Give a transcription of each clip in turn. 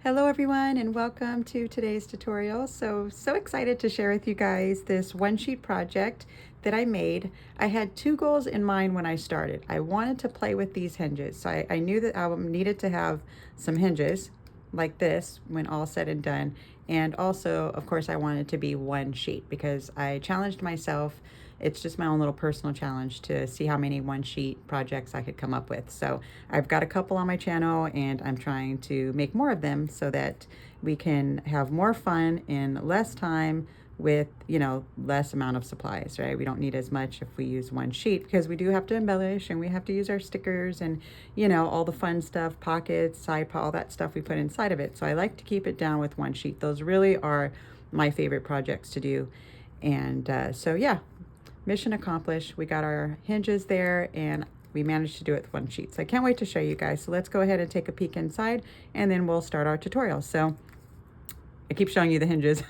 Hello everyone and welcome to today's tutorial. So excited to share with you guys this one sheet project that I made. I had two goals in mind when I started. I wanted to play with these hinges. So I knew that I needed to have some hinges like this when all said and done. And also, of course, I wanted to be one sheet because I challenged myself. It's just my own little personal challenge to see how many one sheet projects I could come up with. So I've got a couple on my channel and I'm trying to make more of them so that we can have more fun in less time with, less amount of supplies, right? We don't need as much if we use one sheet because we do have to embellish and we have to use our stickers and, all the fun stuff, pockets, all that stuff we put inside of it. So I like to keep it down with one sheet. Those really are my favorite projects to do. And so yeah, mission accomplished. We got our hinges there and we managed to do it with one sheet. So I can't wait to show you guys. So let's go ahead and take a peek inside and then we'll start our tutorial. So I keep showing you the hinges.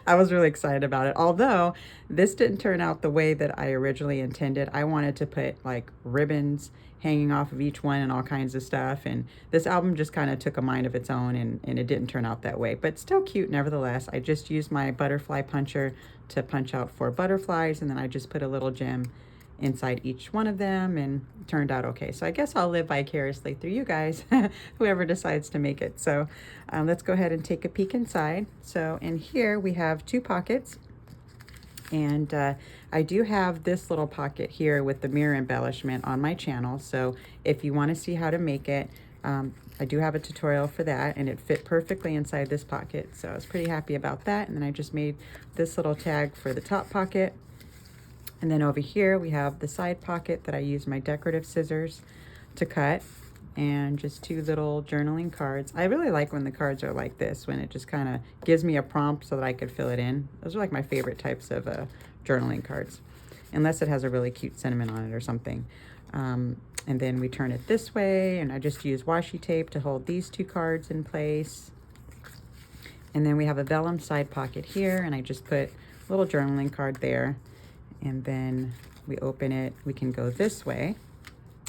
I was really excited about it. Although this didn't turn out the way that I originally intended. I wanted to put like ribbons hanging off of each one and all kinds of stuff. And this album just kind of took a mind of its own and it didn't turn out that way, but still cute nevertheless. I just used my butterfly puncher to punch out 4 butterflies and then I just put a little gem inside each one of them and turned out okay. So I guess I'll live vicariously through you guys, whoever decides to make it. So let's go ahead and take a peek inside. So in here we have 2 pockets and I do have this little pocket here with the mirror embellishment on my channel. So if you want to see how to make it, I do have a tutorial for that and it fit perfectly inside this pocket. So I was pretty happy about that. And then I just made this little tag for the top pocket. And then over here we have the side pocket that I use my decorative scissors to cut, and just 2 little journaling cards. I really like when the cards are like this, when it just kind of gives me a prompt so that I could fill it in. Those are like my favorite types of journaling cards, unless it has a really cute sentiment on it or something. And then we turn it this way and I just use washi tape to hold these 2 cards in place. And then we have a vellum side pocket here and I just put a little journaling card there. And then we open it, we can go this way.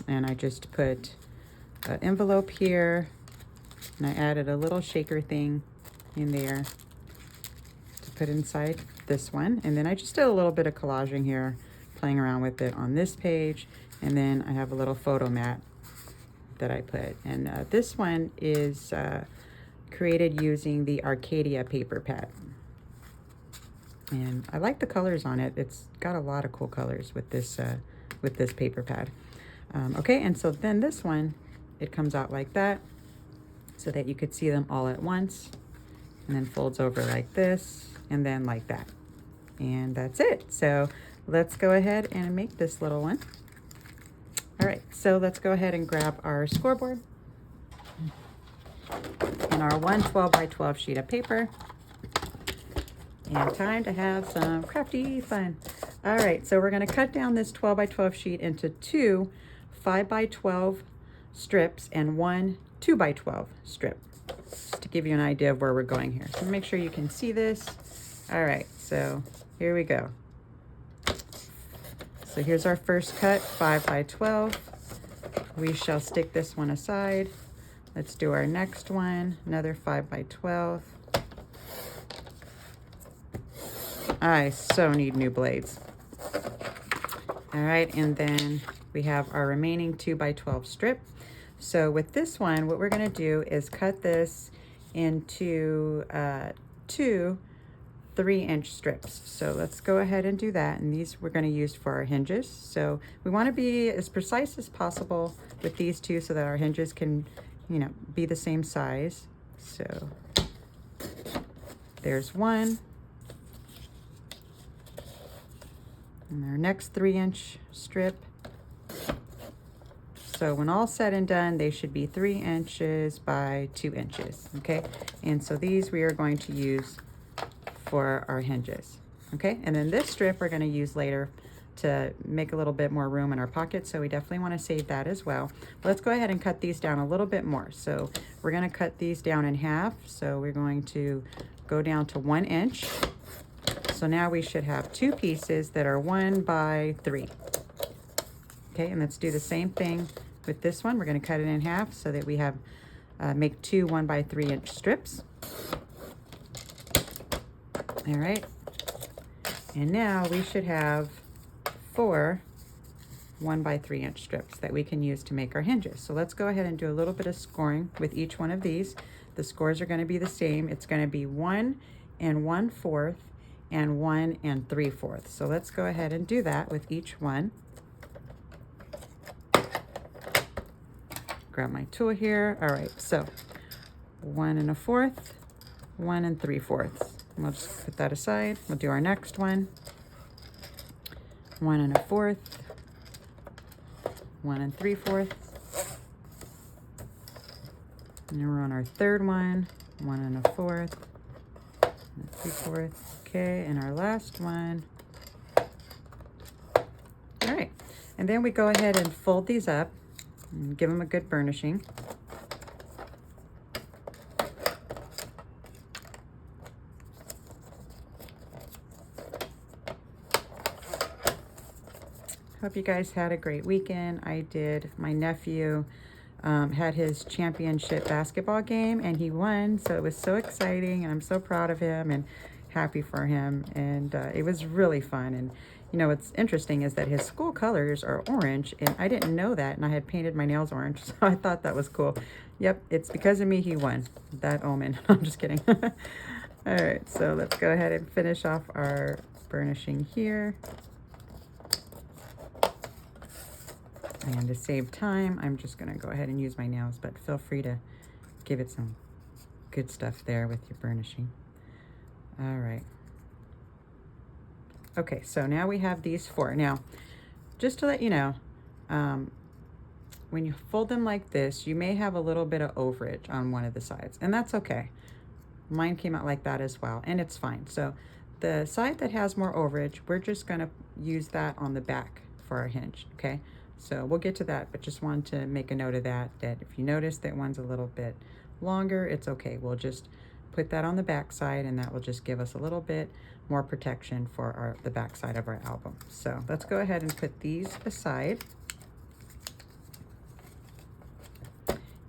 And I just put an envelope here and I added a little shaker thing in there to put inside this one. And then I just did a little bit of collaging here, playing around with it on this page. And then I have a little photo mat that I put. And this one is created using the Arcadia paper pad. And I like the colors on it. It's got a lot of cool colors with this paper pad. Okay, and so then this one, it comes out like that so that you could see them all at once, and then folds over like this and then like that. And that's it. So let's go ahead and make this little one. All right, so let's go ahead and grab our scoreboard and our 12 by 12 sheet of paper. And time to have some crafty fun. All right, so we're gonna cut down this 12 by 12 sheet into 2 5 by 12 strips and 1 2 by 12 strip, just to give you an idea of where we're going here. So make sure you can see this. All right, so here we go. So here's our first cut, 5 by 12. We shall stick this one aside. Let's do our next one, another 5 by 12. I so need new blades. All right, and then we have our remaining 2 by 12 strip. So with this one, what we're gonna do is cut this into 2 3-inch strips. So let's go ahead and do that. And these we're gonna use for our hinges. So we wanna be as precise as possible with these 2 so that our hinges can, be the same size. So there's 1. And our next 3-inch strip. So when all said and done, they should be 3 inches by 2 inches, okay? And so these we are going to use for our hinges, okay? And then this strip we're gonna use later to make a little bit more room in our pocket, so we definitely wanna save that as well. Let's go ahead and cut these down a little bit more. So we're gonna cut these down in half. So we're going to go down to 1 inch. So now we should have 2 pieces that are 1 by 3. Okay, and let's do the same thing with this one. We're going to cut it in half so that we have make two 1x3" strips. All right, and now we should have 4 1x3" strips that we can use to make our hinges. So let's go ahead and do a little bit of scoring with each one of these. The scores are going to be the same. It's going to be 1 1/4 and 1 3/4. So let's go ahead and do that with each one. Grab my tool here. All right, so 1 1/4, 1 3/4. And we'll just put that aside. We'll do our next one. 1 1/4, 1 3/4. And then we're on our third one. 1 1/4, 1 3/4. Okay, and our last one. All right, and then we go ahead and fold these up and give them a good burnishing. Hope you guys had a great weekend. I did. My nephew had his championship basketball game and he won, so it was so exciting, and I'm so proud of him and happy for him, and it was really fun. And you know what's interesting is that his school colors are orange, and I didn't know that, and I had painted my nails orange, so I thought that was cool. Yep, it's because of me he won. That omen. I'm just kidding. All right, so let's go ahead and finish off our burnishing here. And to save time, I'm just going to go ahead and use my nails, but feel free to give it some good stuff there with your burnishing. All right. Okay, so now we have these 4. Now, just to let you know, when you fold them like this, you may have a little bit of overage on one of the sides, and that's okay. Mine came out like that as well, and it's fine. So the side that has more overage, we're just going to use that on the back for our hinge, okay? So we'll get to that, but just wanted to make a note of that if you notice that one's a little bit longer, it's okay. We'll just put that on the back side, and that will just give us a little bit more protection for the back side of our album. So let's go ahead and put these aside.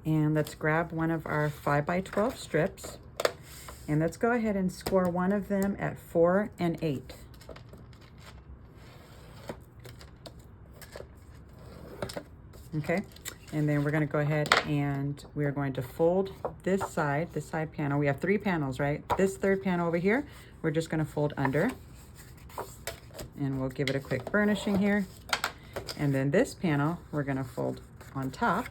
And let's grab one of our 5x12 strips, and let's go ahead and score one of them at 4 1/8. Okay, and then we're going to go ahead and we're going to fold this side panel. We have 3 panels, right? This third panel over here, we're just going to fold under, and we'll give it a quick burnishing here. And then this panel, we're going to fold on top.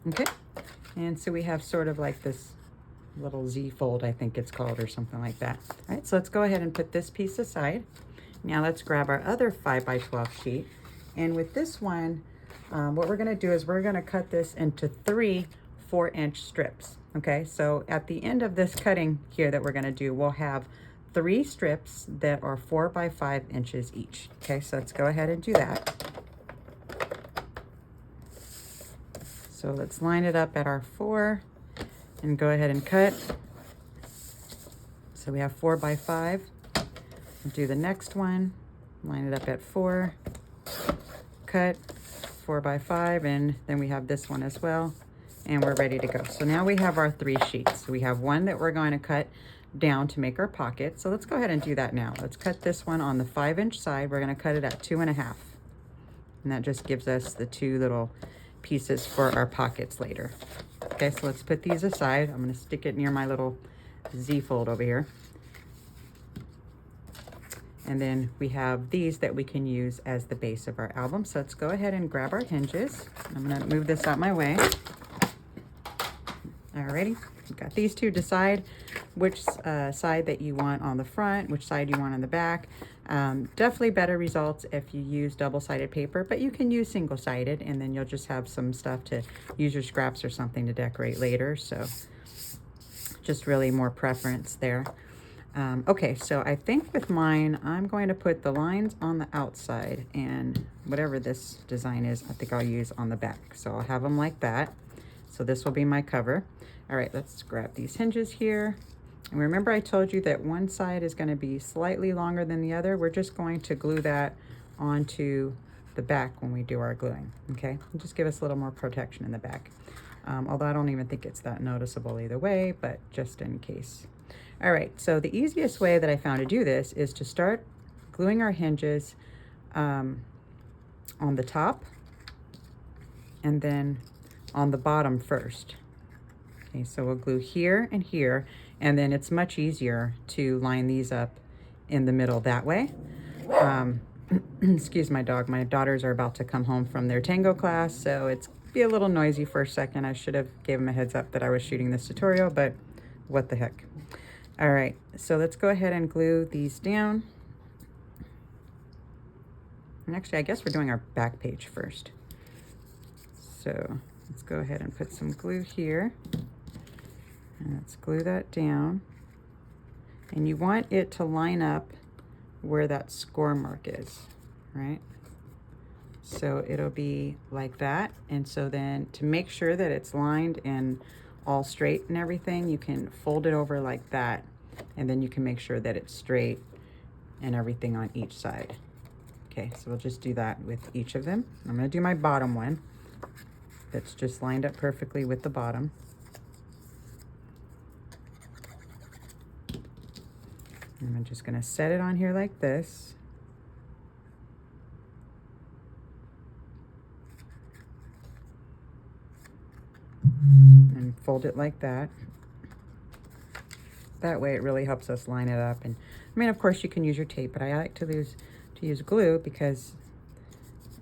Okay, and so we have sort of like this little Z fold, I think it's called, or something like that. All right, so let's go ahead and put this piece aside. Now let's grab our other 5x12 sheet, and with this one, what we're going to do is we're going to cut this into 3 4-inch strips. Okay, so at the end of this cutting here that we're going to do, we'll have 3 strips that are 4 by 5 inches each. Okay, so let's go ahead and do that. So let's line it up at our 4 and go ahead and cut. So we have 4 by 5. Do the next one, line it up at 4, cut 4 by 5, and then we have this one as well, and we're ready to go. So now we have our 3 sheets. So we have one that we're going to cut down to make our pocket. So let's go ahead and do that now. Let's cut this one on the 5-inch side. We're going to cut it at 2 1/2, and that just gives us the 2 little pieces for our pockets later. Okay, so let's put these aside. I'm going to stick it near my little Z fold over here. And then we have these that we can use as the base of our album. So let's go ahead and grab our hinges. I'm going to move this out my way. Alrighty, we've got these 2. Decide which side that you want on the front, which side you want on the back. Definitely better results if you use double-sided paper, but you can use single-sided, and then you'll just have some stuff to use your scraps or something to decorate later. So just really more preference there. Okay, so I think with mine, I'm going to put the lines on the outside, and whatever this design is, I think I'll use on the back. So I'll have them like that. So this will be my cover. All right, let's grab these hinges here. And remember I told you that one side is going to be slightly longer than the other. We're just going to glue that onto the back when we do our gluing, okay? And just give us a little more protection in the back. Although I don't even think it's that noticeable either way, but just in case. All right, so the easiest way that I found to do this is to start gluing our hinges on the top and then on the bottom first. Okay, so we'll glue here and here, and then it's much easier to line these up in the middle that way. Excuse my dog. My daughters are about to come home from their tango class, so it's be a little noisy for a second. I should have gave them a heads up that I was shooting this tutorial, but what the heck. All right, so let's go ahead and glue these down. And actually, I guess we're doing our back page first. So let's go ahead and put some glue here. And let's glue that down. And you want it to line up where that score mark is, right? So it'll be like that. And so then to make sure that it's lined and all straight and everything, you can fold it over like that. And then you can make sure that it's straight and everything on each side. Okay, so we'll just do that with each of them. I'm gonna do my bottom one. That's just lined up perfectly with the bottom. And I'm just gonna set it on here like this. And fold it like that. That way it really helps us line it up. And I mean, of course you can use your tape, but I like to use glue because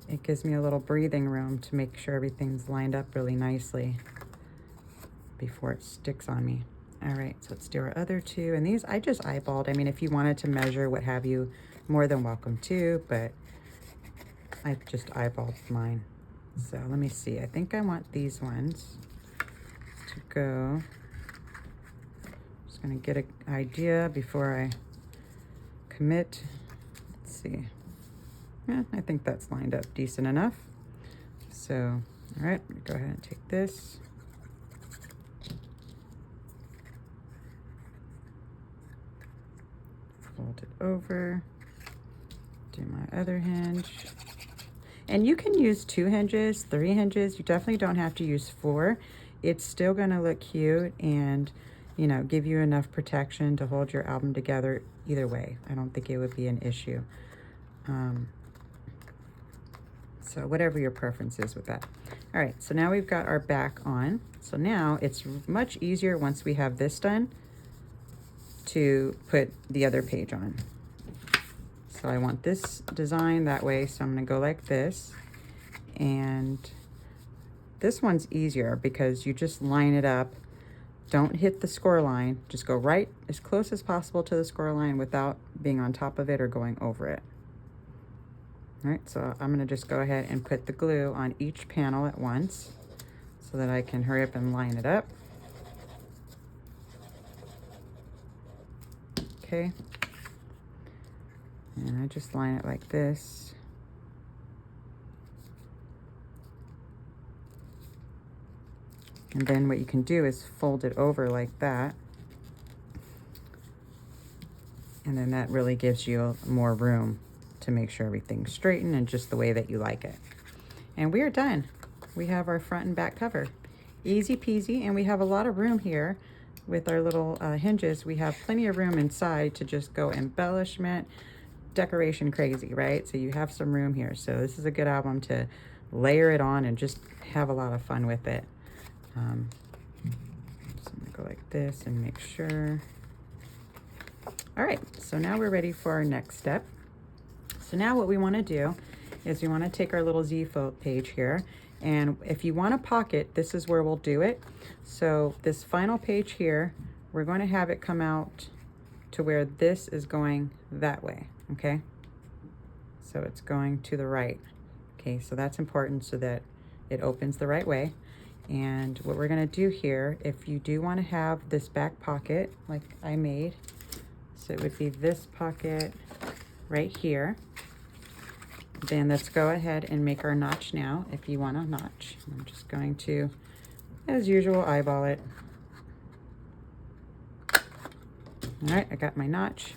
it gives me a little breathing room to make sure everything's lined up really nicely before it sticks on me. All right, so let's do our other two. And these I just eyeballed. I mean, if you wanted to measure, what have you, more than welcome to, but I just eyeballed mine. So let me see. I think I want these ones to go. Just gonna get an idea before I commit. Let's see. Yeah, I think that's lined up decent enough. So, all right, go ahead and take this. Fold it over. Do my other hinge. And you can use 2 hinges, 3 hinges. You definitely don't have to use 4. It's still gonna look cute and, you know, give you enough protection to hold your album together either way. I don't think it would be an issue. So whatever your preference is with that. All right, so now we've got our back on. So now it's much easier once we have this done to put the other page on. So I want this design that way, so I'm gonna go like this. And this one's easier because you just line it up. Don't hit the score line, just go right as close as possible to the score line without being on top of it or going over it. All right, so I'm gonna just go ahead and put the glue on each panel at once so that I can hurry up and line it up. Okay. And I just line it like this. And then what you can do is fold it over like that. And then that really gives you more room to make sure everything's straightened and just the way that you like it. And we are done. We have our front and back cover. Easy peasy, and we have a lot of room here with our little hinges. We have plenty of room inside to just go embellishment, decoration crazy, right? So you have some room here. So this is a good album to layer it on and just have a lot of fun with it. So I'm gonna go like this and make sure. All right, so now we're ready for our next step. So now what we want to do is we want to take our little Z fold page here, and if you want a pocket, this is where we'll do it. So this final page here, we're going to have it come out to where this is going that way, okay? So it's going to the right. Okay, so that's important so that it opens the right way. And what we're going to do here, if you do want to have this back pocket like I made, so it would be this pocket right here. Then let's go ahead and make our notch now if you want a notch. I'm just going to, as usual, eyeball it. All right, I got my notch.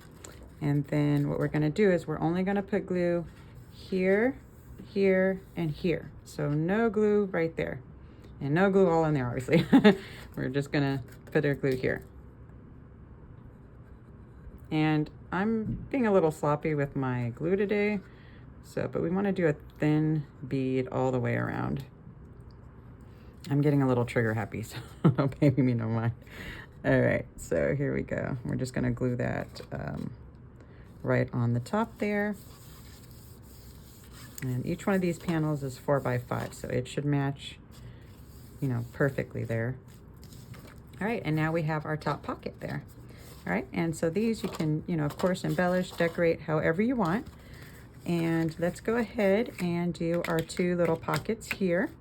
And then what we're gonna do is we're only gonna put glue here here, and here. So no glue right there. And no glue all in there, obviously. We're just gonna put our glue here. And I'm being a little sloppy with my glue today. So, but we wanna do a thin bead all the way around. I'm getting a little trigger happy, so don't pay me no mind. All right, so here we go. We're just gonna glue that right on the top there. And each one of these panels is 4 by 5, so it should match, you know, perfectly there. All right, and now we have our top pocket there. All right, and so these you can, you know, of course, embellish, decorate however you want. And let's go ahead and do our 2 little pockets here.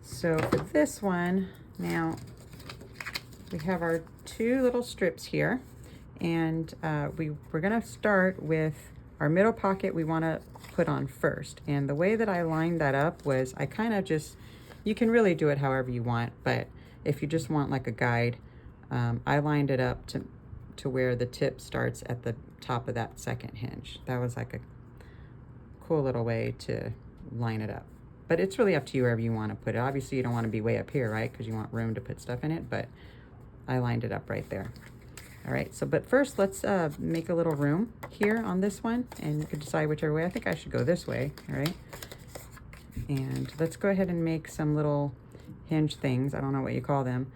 So for this one, now we have our 2 little strips here, and we're gonna start with our middle pocket we wanna put on first. And the way that I lined that up was I kind of just, you can really do it however you want, but if you just want like a guide, I lined it up to where the tip starts at the top of that second hinge. That was like a cool little way to line it up. But it's really up to you wherever you want to put it. Obviously, you don't want to be way up here, right? Because you want room to put stuff in it, but I lined it up right there. All right, so but first let's make a little room here on this one, and you can decide whichever way. I think I should go this way, all right? And let's go ahead and make some little hinge things, I don't know what you call them,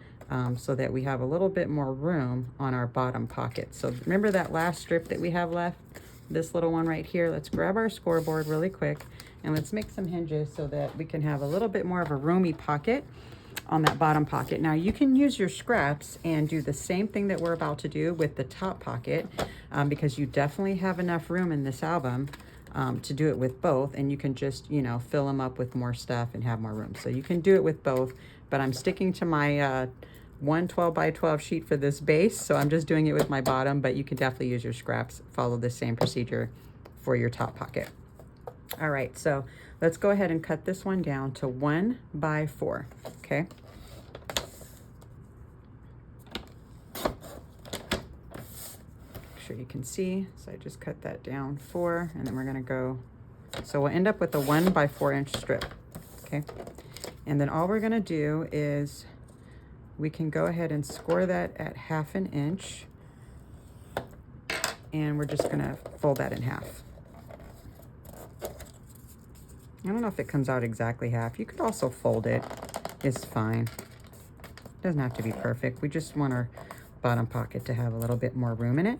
so that we have a little bit more room on our bottom pocket. So remember that last strip that we have left? This little one right here. Let's grab our scoreboard really quick and let's make some hinges so that we can have a little bit more of a roomy pocket on that bottom pocket. Now you can use your scraps and do the same thing that we're about to do with the top pocket, because you definitely have enough room in this album to do it with both, and you can just, you know, fill them up with more stuff and have more room. So you can do it with both, but I'm sticking to my 112 by 12 sheet for this base, so I'm just doing it with my bottom, but you can definitely use your scraps, follow the same procedure for your top pocket. All right, so let's go ahead and cut this one down to 1 by 4, okay? Make sure you can see, so I just cut that down 4, and then we're gonna go, so we'll end up with a 1 by 4 inch strip, okay? And then all we're gonna do is we can go ahead and score that at 1/2 inch, and we're just gonna fold that in half. I don't know if it comes out exactly half. You could also fold it, it's fine. Doesn't have to be perfect. We just want our bottom pocket to have a little bit more room in it.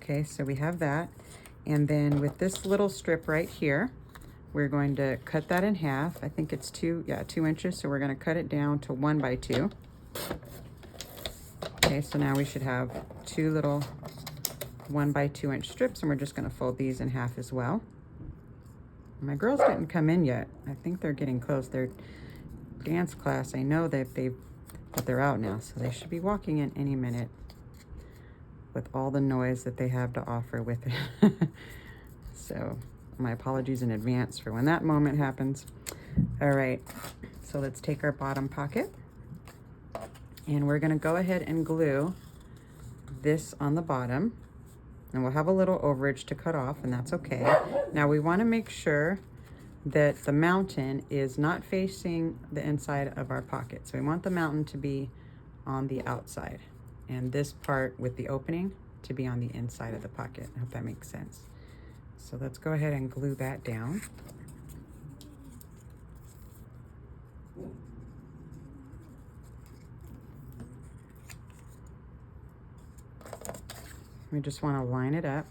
Okay, so we have that. And then with this little strip right here, we're going to cut that in half. I think it's 2 inches, so we're gonna cut it down to 1 by 2. Okay, so now we should have 2 little 1 by 2 inch strips, and we're just gonna fold these in half as well. My girls didn't come in yet. I think they're getting close. Their dance class, I know that they're out now, so they should be walking in any minute with all the noise that they have to offer with it. So my apologies in advance for when that moment happens. All right, so let's take our bottom pocket, and we're gonna go ahead and glue this on the bottom. And we'll have a little overage to cut off, and that's okay. Now we want to make sure that the mountain is not facing the inside of our pocket. So we want the mountain to be on the outside, and this part with the opening to be on the inside of the pocket. I hope that makes sense. So let's go ahead and glue that down. We just want to line it up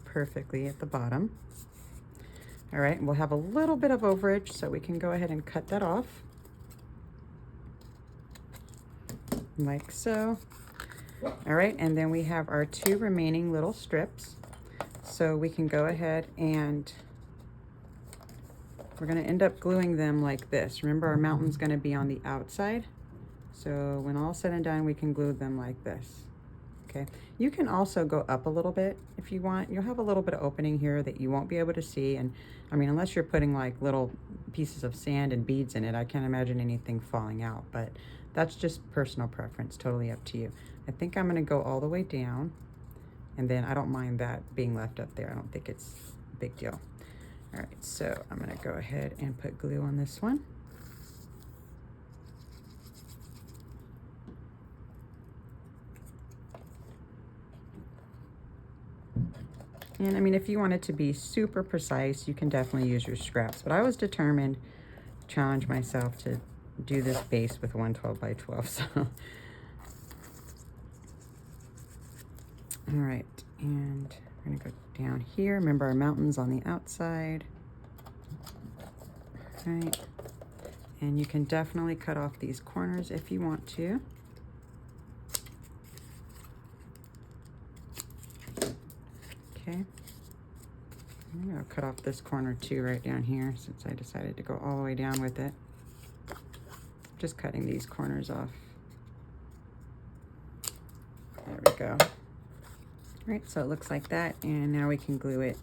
perfectly at the bottom. All right, we'll have a little bit of overage, so we can go ahead and cut that off like so. All right, and then we have our 2 remaining little strips. So we can go ahead and we're going to end up gluing them like this. Remember, our mountain's going to be on the outside. So when all said and done, we can glue them like this, okay? You can also go up a little bit if you want. You'll have a little bit of opening here that you won't be able to see. And I mean, unless you're putting like little pieces of sand and beads in it, I can't imagine anything falling out, but that's just personal preference, totally up to you. I think I'm gonna go all the way down, And then I don't mind that being left up there. I don't think it's a big deal. All right, so I'm gonna go ahead and put glue on this one. And I mean, if you want it to be super precise, you can definitely use your scraps. But I was determined to challenge myself to do this base with 112 by 12. So, all right, and we're gonna go down here. Remember, our mountain's on the outside. All right, and you can definitely cut off these corners if you want to. Okay, I'll cut off this corner too right down here since I decided to go all the way down with it. Just cutting these corners off. There we go. All right, so it looks like that, and now we can glue it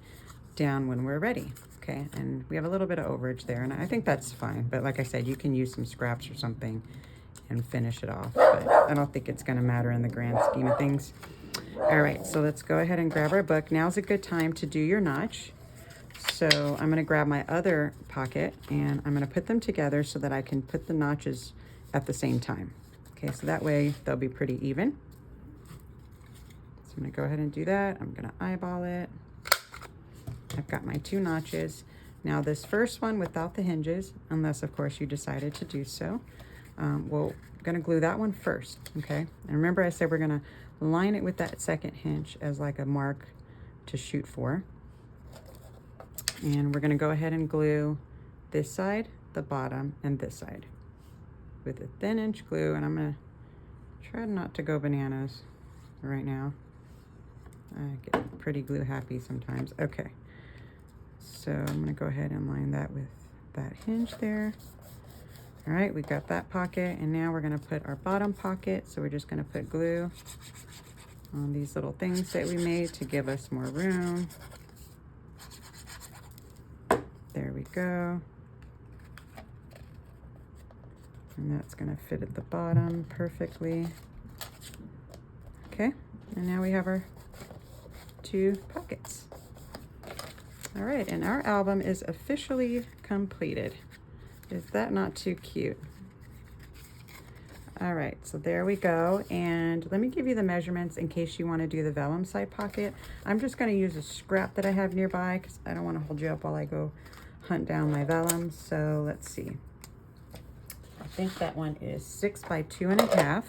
down when we're ready. Okay, and we have a little bit of overage there, and I think that's fine, but like I said, you can use some scraps or something and finish it off, but I don't think it's gonna matter in the grand scheme of things. All right, so let's go ahead and grab our book. Now's a good time to do your notch. So I'm gonna grab my other pocket and I'm gonna put them together so that I can put the notches at the same time. Okay, so that way they'll be pretty even. So I'm gonna go ahead and do that. I'm gonna eyeball it. I've got my 2 notches. Now this first one without the hinges, unless of course you decided to do so, we're gonna glue that one first, okay? And remember I said we're gonna line it with that second hinge as like a mark to shoot for. And we're gonna go ahead and glue this side, the bottom, and this side with a thin inch glue. And I'm gonna try not to go bananas right now. I get pretty glue happy sometimes. Okay, so I'm gonna go ahead and line that with that hinge there. All right, we got that pocket, and now we're gonna put our bottom pocket. So we're just gonna put glue on these little things that we made to give us more room. There we go. And that's gonna fit at the bottom perfectly. Okay, and now we have our 2 pockets. All right, and our album is officially completed. Is that not too cute? All right, so there we go. And let me give you the measurements in case you want to do the vellum side pocket. I'm just going to use a scrap that I have nearby because I don't want to hold you up while I go hunt down my vellum. So let's see. I think that one is 6 by 2.5.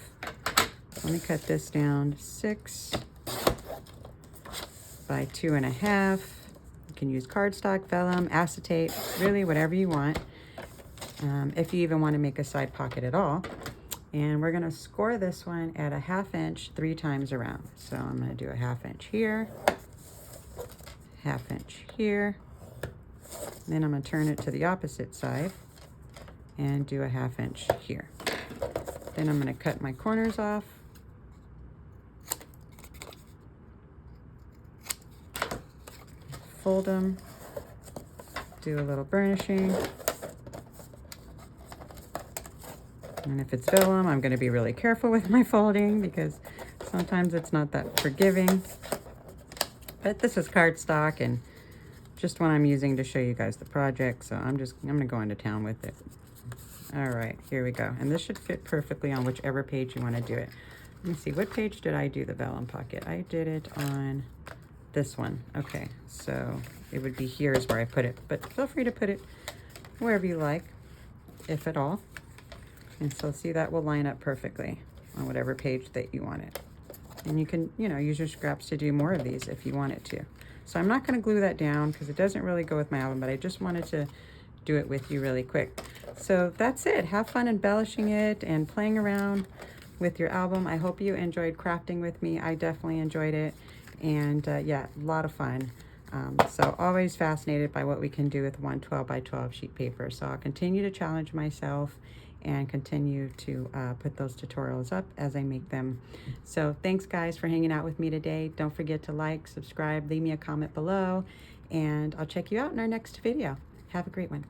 Let me cut this down. 6 by 2.5. You can use cardstock, vellum, acetate, really whatever you want. If you even want to make a side pocket at all. And we're going to score this one at a 1/2 inch 3 times around. So I'm going to do a 1/2 inch here, 1/2 inch here. Then I'm going to turn it to the opposite side and do a 1/2 inch here. Then I'm going to cut my corners off. Fold them, do a little burnishing. And if it's vellum, I'm going to be really careful with my folding because sometimes it's not that forgiving. But this is cardstock and just one I'm using to show you guys the project. So I'm going to go into town with it. All right, here we go. And this should fit perfectly on whichever page you want to do it. Let me see, what page did I do the vellum pocket? I did it on this one. Okay, so it would be here is where I put it. But feel free to put it wherever you like, if at all. And so see, that will line up perfectly on whatever page that you want it. And you can, you know, use your scraps to do more of these if you want it to. So I'm not going to glue that down because it doesn't really go with my album, but I just wanted to do it with you really quick. So that's it. Have fun embellishing it and playing around with your album. I hope you enjoyed crafting with me. I definitely enjoyed it. And yeah, a lot of fun. So always fascinated by what we can do with 112 by 12 sheet paper. So I'll continue to challenge myself and continue to put those tutorials up as I make them. So thanks guys for hanging out with me today. Don't forget to like, subscribe, leave me a comment below, and I'll check you out in our next video. Have a great one.